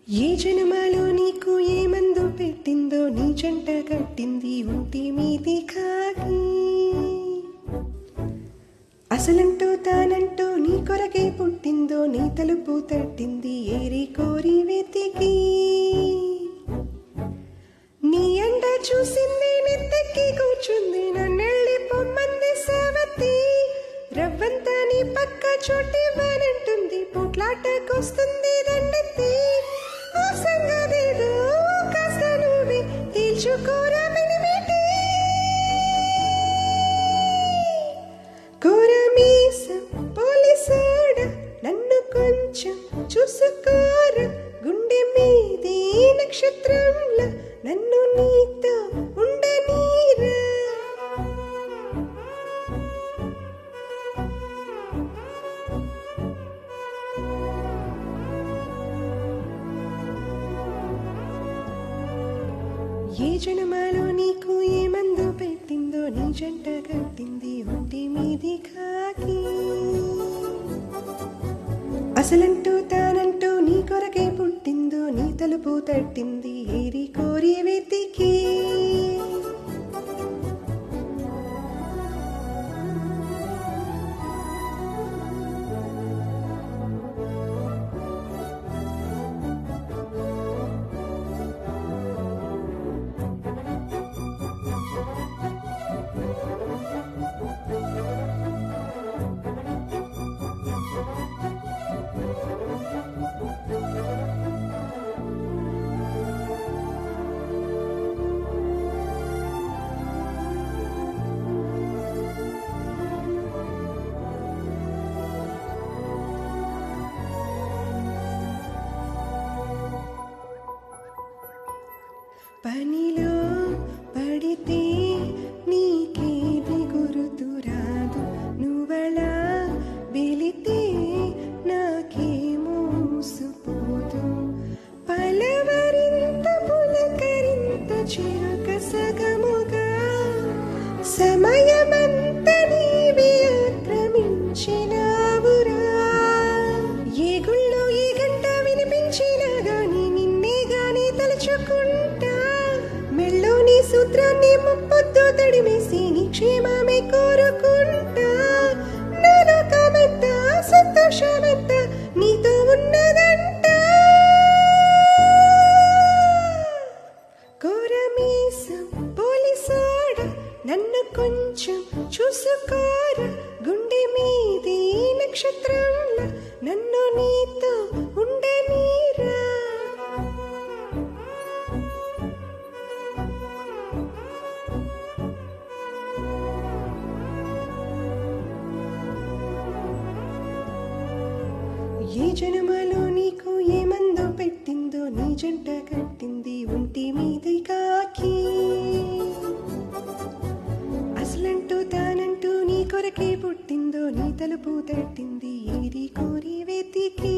ఏ జన్మలో నీకు ఏ మందు పెట్టిందో నీ జంట కట్టింది ఒంటి మీది కాకి. అసలంటూ తానంటూ నీ కొరకే పుట్టిందో నీ తలుపు తట్టింది ఏరి కోరి వెతికి. నీ అండ చూసింది నెత్తెక్కి కూర్చుంది నన్నెళ్ళి పొమ్మంది సావతి. రవ్వంతా నీ పక్క చోటివ్వనంటుంది పోట్లాటకొస్తుంది దండెత్తి. ఆ సంగదేదో కాస్త నువ్వే తేల్చుకోరా మినిమిటి. కోరమీసం పోలీసోడ నన్ను కొంచెం చూసుకోరా. గుండె మీది నక్షత్రంలా నన్ను నీతో ఉండనీరా. ఏ జన్మలో నీకు ఏ మందు పెట్టిందో నీ జంట కట్టింది ఒంటి మీది కాకి. అసలంటూ తానంటూ నీ కొరకే పుట్టిందో నీ తలుపు తట్టింది ఏరి కోరి వెతికి. పనిలో పడితే నీకేది గుర్తు రాదు. నువ్వలా వెళితే నాకేమో మూసుపోదు. పలవరింత పులకరింత చిరుక సగముగా సమయమంత నీవే ఆక్రమించినావురా. ఏ గుళ్ళో ఏ గంట వినిపించినా గాని నిన్నే గాని తలుచుకుంటా. మెళ్ళోని సూత్రాన్ని ముప్పొద్దు తడిమేసి నీ క్షేమమే కోరుకుంటా. నా లోకమంతా సంతోషమంతా నీతో ఉన్నదంట. కోరమీసం పోలీసోడ నన్ను కొంచెం చూసుకోరా. గుండె మీది నక్షత్రంలా నన్ను నీతో ఉండనీరా. ఏ జన్మలో నీకు ఏ మందు పెట్టిందో నీ జంట కట్టింది ఒంటి మీది కాకి. అసలంటూ తానంటూ నీ కొరకే పుట్టిందో నీ తలుపు తట్టింది ఏరి కోరి వెతికి.